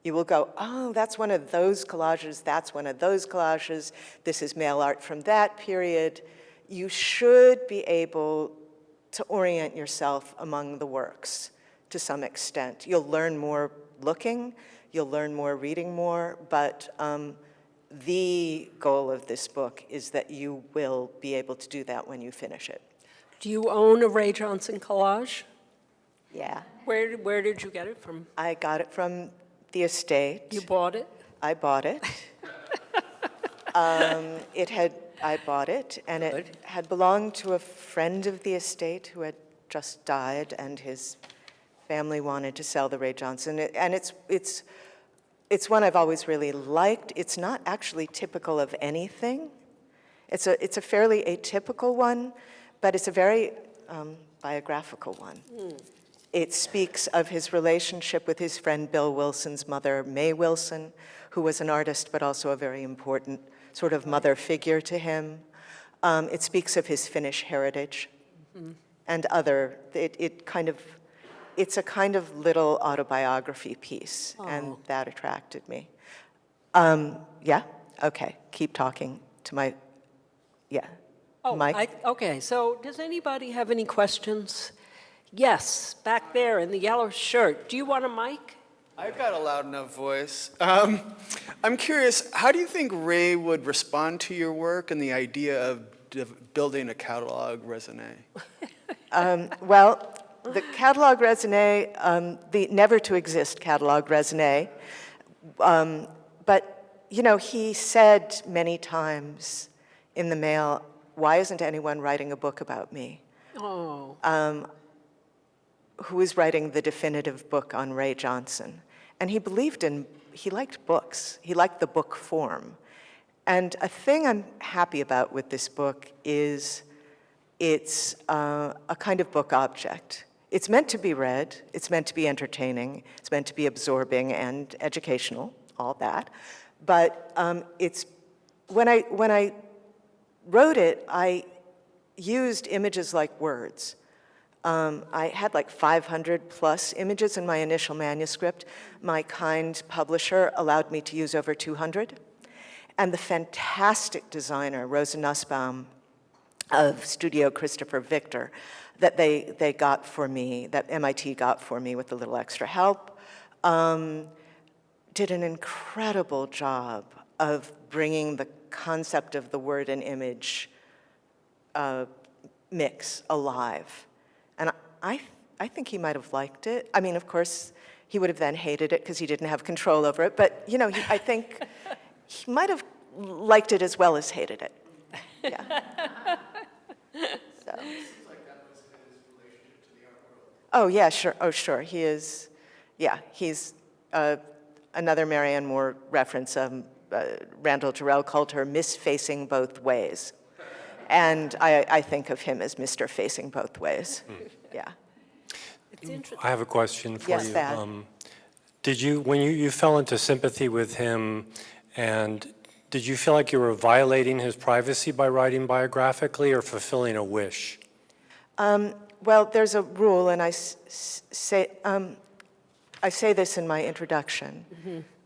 You will go, oh, that's one of those collages, that's one of those collages, this is mail art from that period. You should be able to orient yourself among the works to some extent. You'll learn more looking, you'll learn more reading more, but the goal of this book is that you will be able to do that when you finish it. Do you own a Ray Johnson collage? Yeah. Where did you get it from? I got it from the estate. You bought it? I bought it. I bought it, and it had belonged to a friend of the estate who had just died, and his family wanted to sell the Ray Johnson. And it's one I've always really liked. It's not actually typical of anything. It's a fairly atypical one, but it's a very biographical one. It speaks of his relationship with his friend Bill Wilson's mother, May Wilson, who was an artist but also a very important sort of mother figure to him. It speaks of his Finnish heritage and other, it's a kind of little autobiography piece, and that attracted me. Yeah, okay, keep talking to my, yeah. Mike? Okay, so does anybody have any questions? Yes, back there in the yellow shirt. Do you want a mic? I've got a loud enough voice. I'm curious, how do you think Ray would respond to your work and the idea of building a catalog raisonné? Well, the catalog raisonné, the never-to-exist catalog raisonné, but, you know, he said many times in the mail, why isn't anyone writing a book about me? Oh. Who is writing the definitive book on Ray Johnson. And he liked books. He liked the book form. And a thing I'm happy about with this book is it's a kind of book object. It's meant to be read, it's meant to be entertaining, it's meant to be absorbing and educational, all that. But when I wrote it, I used images like words. I had like 500 plus images in my initial manuscript. My kind publisher allowed me to use over 200. And the fantastic designer, Rosa Nussbaum of Studio Christopher Victor, that they got for me, that MIT got for me with a little extra help, did an incredible job of bringing the concept of the word and image mix alive. And I think he might have liked it. I mean, of course, he would have then hated it because he didn't have control over it. But, you know, I think he might have liked it as well as hated it. Yeah. So. Oh, yeah, sure. Oh, sure. He is, yeah, he's another Marianne Moore reference. Randall Jarrell called her Miss Facing Both Ways. And I think of him as Mr. Facing Both Ways. Yeah. It's interesting. I have a question for Yes, you. Thad. Did you, when you fell into sympathy with him, and Did you feel like you were violating his privacy by writing biographically or fulfilling a wish? Well, there's a rule, and I say this in my introduction.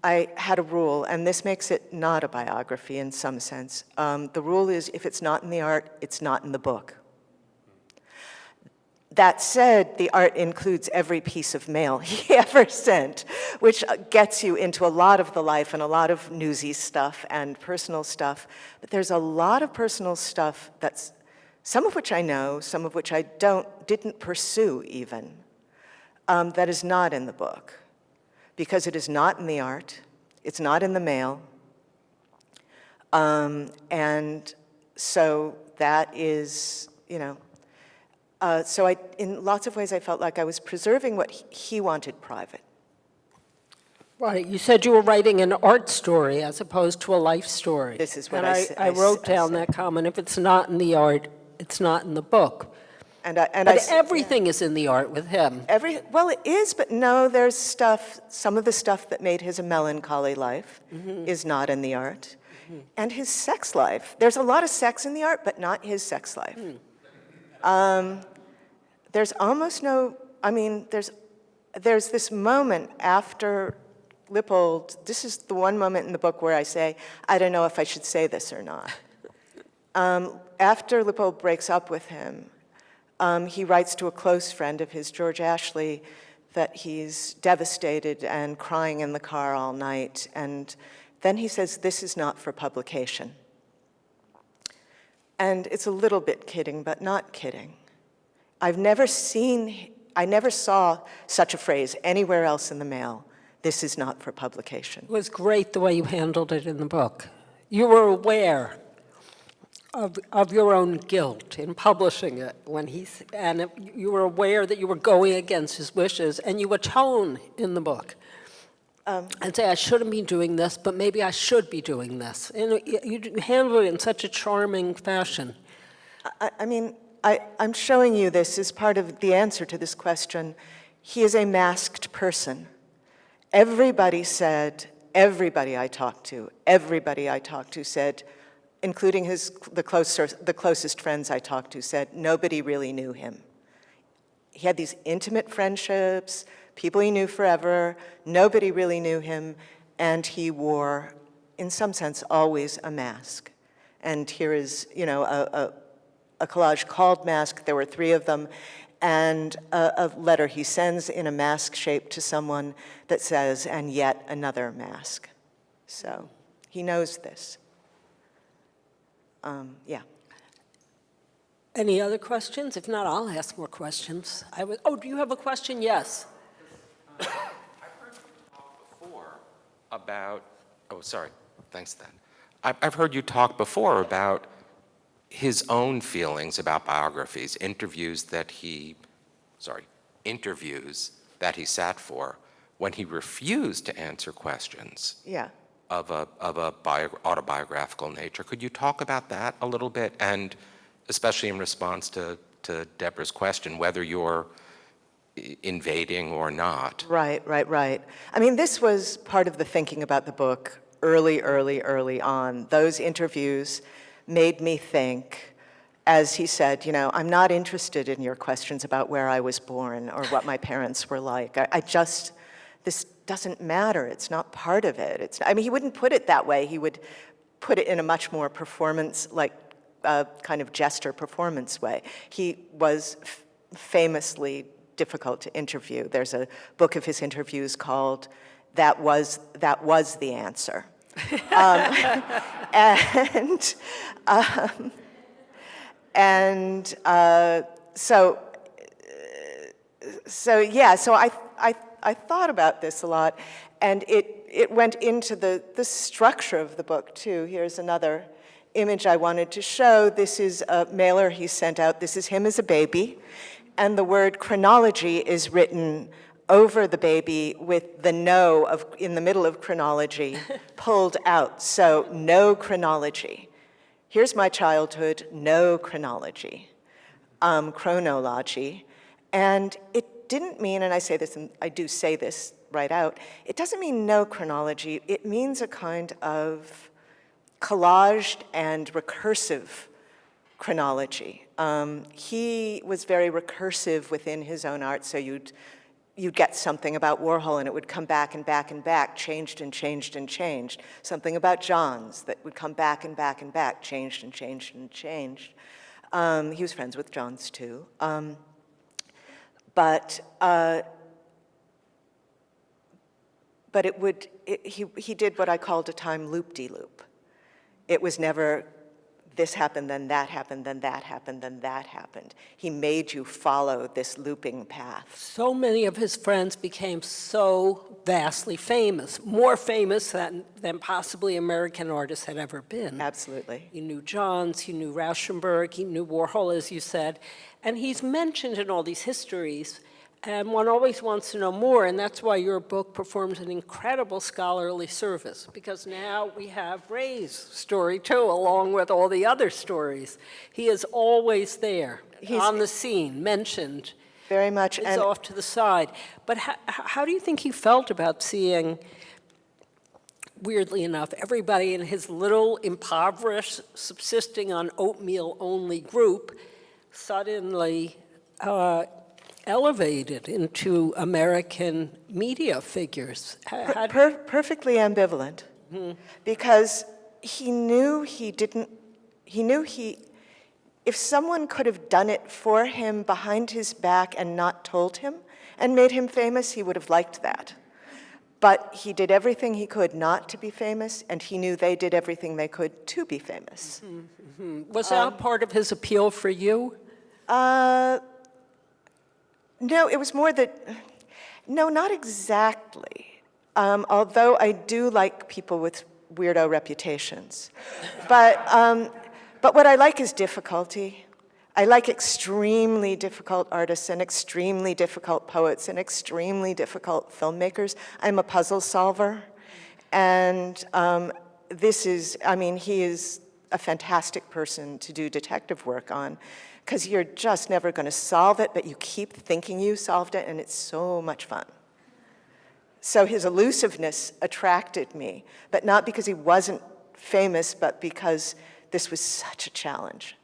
I had a rule, and this makes it not a biography in some sense. The rule is if it's not in the art, it's not in the book. That said, the art includes every piece of mail he ever sent, which gets you into a lot of the life and a lot of newsy stuff and personal stuff. But there's a lot of personal stuff that's, some of which I know, some of which I didn't pursue even, that is not in the book. Because it is not in the art, it's not in the mail. And so that is, so in lots of ways I felt like I was preserving what he wanted private. Right, you said you were writing an art story as opposed to a life story. This is what and I wrote down that comment, if it's not in the art, it's not in the book. But everything is in the art with him. Well, it is, but no, there's stuff, some of the stuff that made his a melancholy life is not in the art. And his sex life, there's a lot of sex in the art, but not his sex life. There's almost no, there's this moment after Lippold, this is the one moment in the book where I say, I don't know if I should say this or not. After Lippold breaks up with him, he writes to a close friend of his, George Ashley, that he's devastated and crying in the car all night. And then he says, this is not for publication. And it's a little bit kidding, but not kidding. I never saw such a phrase anywhere else in the mail. This is not for publication. It was great the way you handled it in the book. You were aware of your own guilt in publishing it you were aware that you were going against his wishes, and you atone in the book. And say, I shouldn't be doing this, but maybe I should be doing this. And you handle it in such a charming fashion. I'm showing you this as part of the answer to this question. He is a masked person. Everybody I talked to said, including the closest friends I talked to, said nobody really knew him. He had these intimate friendships, people he knew forever, nobody really knew him, and he wore, in some sense, always a mask. And here is, a collage called Mask. There were 3 of them, and a letter he sends in a mask shape to someone that says, and yet another mask. So he knows this. Yeah. Any other questions? If not, I'll ask more questions. Do you have a question? Yes. I've heard you talk before about, thanks then. I've heard you talk before about his own feelings about biographies, interviews that he sat for when he refused to answer questions. Yeah. Of a autobiographical nature. Could you talk about that a little bit, and especially in response to Deborah's question, whether you're invading or not? Right. This was part of the thinking about the book early on. Those interviews made me think, as he said, I'm not interested in your questions about where I was born or what my parents were like. This doesn't matter. It's not part of it. He wouldn't put it that way. He would put it in a much more performance, kind of gesture performance way. He was famously difficult to interview. There's a book of his interviews called That Was the Answer. So I thought about this a lot, and it went into the structure of the book, too. Here's another image I wanted to show. This is a mailer he sent out. This is him as a baby, and the word chronology is written over the baby with the no in the middle of chronology pulled out. So, no chronology. Here's my childhood, no chronology, chronology. And it didn't mean, and I say this, and I do say this right out, it doesn't mean no chronology. It means a kind of collaged and recursive chronology. He was very recursive within his own art, so you'd get something about Warhol and it would come back and back and back, changed and changed and changed. Something about Johns that would come back and back and back, changed and changed and changed. He was friends with Johns too. But he did what I called a time loop-de-loop. It was never this happened, then that happened, then that happened, then that happened. He made you follow this looping path. So many of his friends became so vastly famous, more famous than possibly American artists had ever been. Absolutely. He knew Johns, he knew Rauschenberg, he knew Warhol, as you said, and he's mentioned in all these histories, and one always wants to know more, and that's why your book performs an incredible scholarly service, because now we have Ray's story too, along with all the other stories. He is always there, on the scene, mentioned. Very much. It's off to the side. But how do you think he felt about seeing, weirdly enough, everybody in his little, impoverished, subsisting on oatmeal-only group suddenly elevated into American media figures? Perfectly ambivalent, because he knew if someone could have done it for him behind his back and not told him and made him famous, he would have liked that. But he did everything he could not to be famous, and he knew they did everything they could to be famous. Was that part of his appeal for you? No, it was more that, no, not exactly. Although I do like people with weirdo reputations. But what I like is difficulty. I like extremely difficult artists and extremely difficult poets and extremely difficult filmmakers. I'm a puzzle solver. And he is a fantastic person to do detective work on, because you're just never going to solve it, but you keep thinking you solved it, and it's so much fun. So his elusiveness attracted me, but not because he wasn't famous, but because this was such a challenge.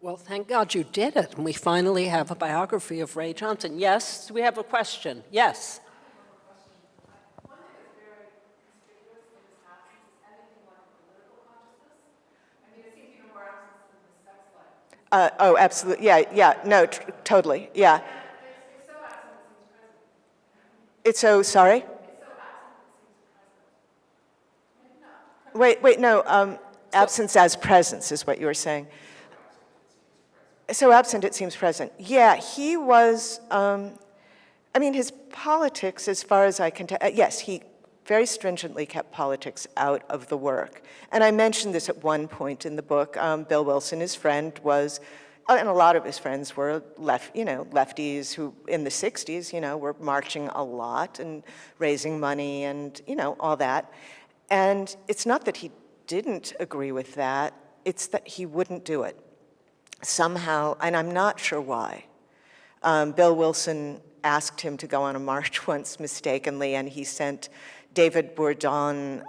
Well, thank God you did it, and we finally have a biography of Ray Johnson. Yes, we have a question. Yes. Oh, absolutely. Yeah. No, totally. Yeah. It's so, sorry? Wait, no. Absence as presence is what you were saying. So absent, it seems present. Yeah, he was, his politics, as far as I can tell, yes, he very stringently kept politics out of the work. And I mentioned this at one point in the book. Bill Wilson, his friend, was, and a lot of his friends were lefties who in the 60s, were marching a lot and raising money and, all that. And it's not that he didn't agree with that, it's that he wouldn't do it. Somehow, and I'm not sure why, Bill Wilson asked him to go on a march once mistakenly, and he sent David Bourdon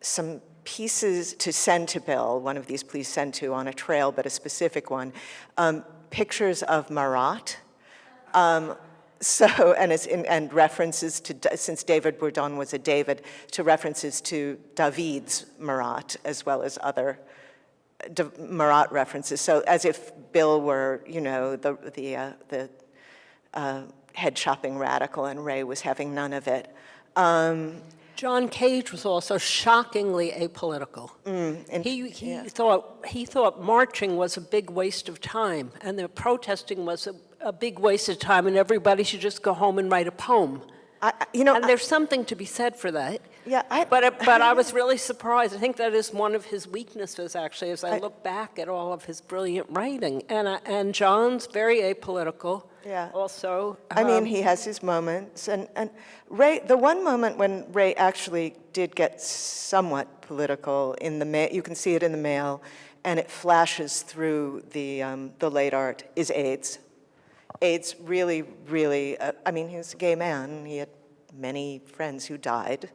some pieces to send to Bill, one of these please send to on a trail, but a specific one, pictures of Marat. And references to, since David Bourdon was a David, to references to David's Marat, as well as other Marat references. So as if Bill were, the head shopping radical, and Ray was having none of it. John Cage was also shockingly apolitical. He thought marching was a big waste of time, and the protesting was a big waste of time, and everybody should just go home and write a poem. And there's something to be said for that. Yeah, but I was really surprised. I think that is one of his weaknesses, actually, as I look back at all of his brilliant writing. And John's very apolitical. Yeah. Also, he has his moments, and Ray. The one moment when Ray actually did get somewhat political in the mail, you can see it in the Mail, and it flashes through the late art, is AIDS. AIDS really, really. He was a gay man. He had many friends who died,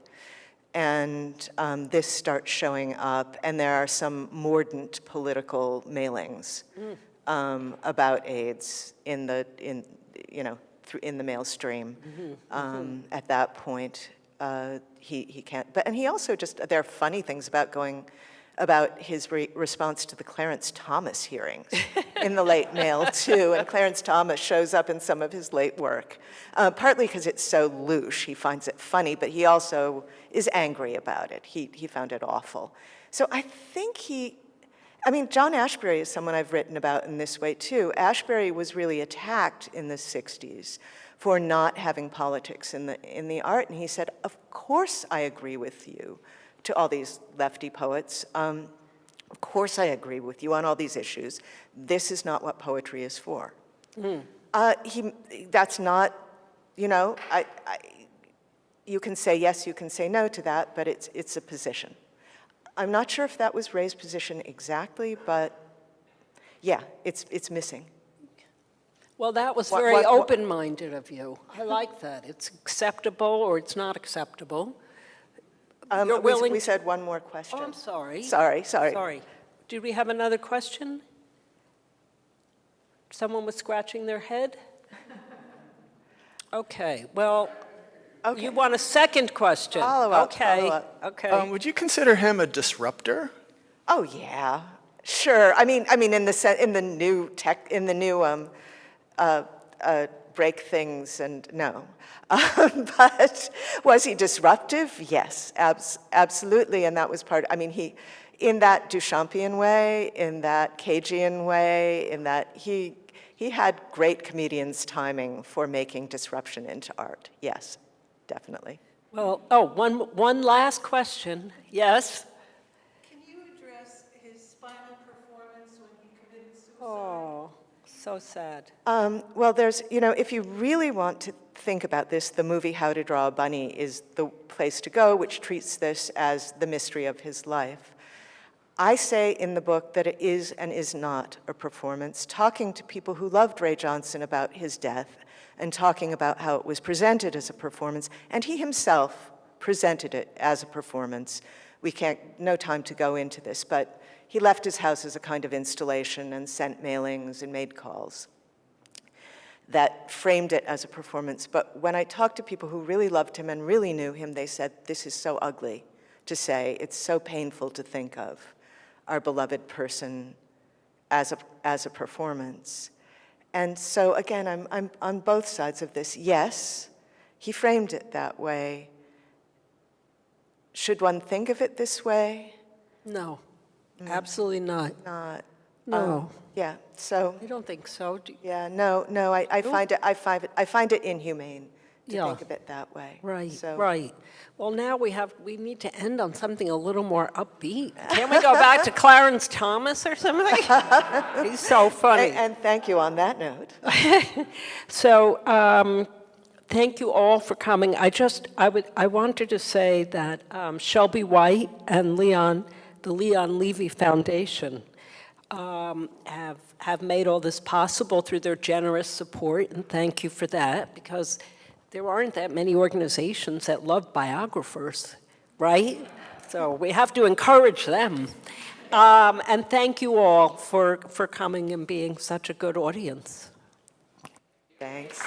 and this starts showing up, and there are some mordant political mailings about AIDS in the mail stream. At that point, he can't. And he also there are funny things about his response to the Clarence Thomas hearings in the late mail, too. And Clarence Thomas shows up in some of his late work, partly because it's so louche. He finds it funny, but he also is angry about it. He found it awful. So I think John Ashbery is someone I've written about in this way, too. Ashbery was really attacked in the 60s for not having politics in the art, and he said, of course I agree with you, to all these lefty poets. Of course I agree with you on all these issues. This is not what poetry is for. That's not, you can say yes, you can say no to that, but it's a position. I'm not sure if that was Ray's position exactly, but yeah, it's missing. Well, that was very open-minded of you. I like that. It's acceptable or it's not acceptable. You're willing we said one more question. Oh, I'm sorry. Sorry. Sorry. Did we have another question? Someone was scratching their head? Okay, well, you want a second question? Follow-up. Okay. Would you consider him a disruptor? Oh yeah, sure. I mean, in the new break things and no. But was he disruptive? Yes, absolutely, and that was part. He, in that Duchampian way, in that Cagean way, in that he had great comedians' timing for making disruption into art. Yes, definitely. Well, one last question. Yes? Can you address his final performance when he committed suicide? Oh, so sad. Well, if you really want to think about this, the movie How to Draw a Bunny is the place to go, which treats this as the mystery of his life. I say in the book that it is and is not a performance, talking to people who loved Ray Johnson about his death and talking about how it was presented as a performance, and he himself presented it as a performance. No time to go into this, but he left his house as a kind of installation and sent mailings and made calls that framed it as a performance. But when I talked to people who really loved him and really knew him, they said, this is so ugly to say. It's so painful to think of our beloved person as a performance. And so again, I'm on both sides of this. Yes, he framed it that way. Should one think of it this way? No, absolutely not. Not. No. Yeah, so. I don't think so. Yeah, no, I find it inhumane to think of it that way. Right, So- right. Well, now we need to end on something a little more upbeat. Can't we go back to Clarence Thomas or something? He's so funny. And thank you on that note. So, thank you all for coming. I wanted to say that Shelby White and the Leon Levy Foundation have made all this possible through their generous support, and thank you for that, because there aren't that many organizations that love biographers, right? So we have to encourage them. And thank you all for coming and being such a good audience. Thanks.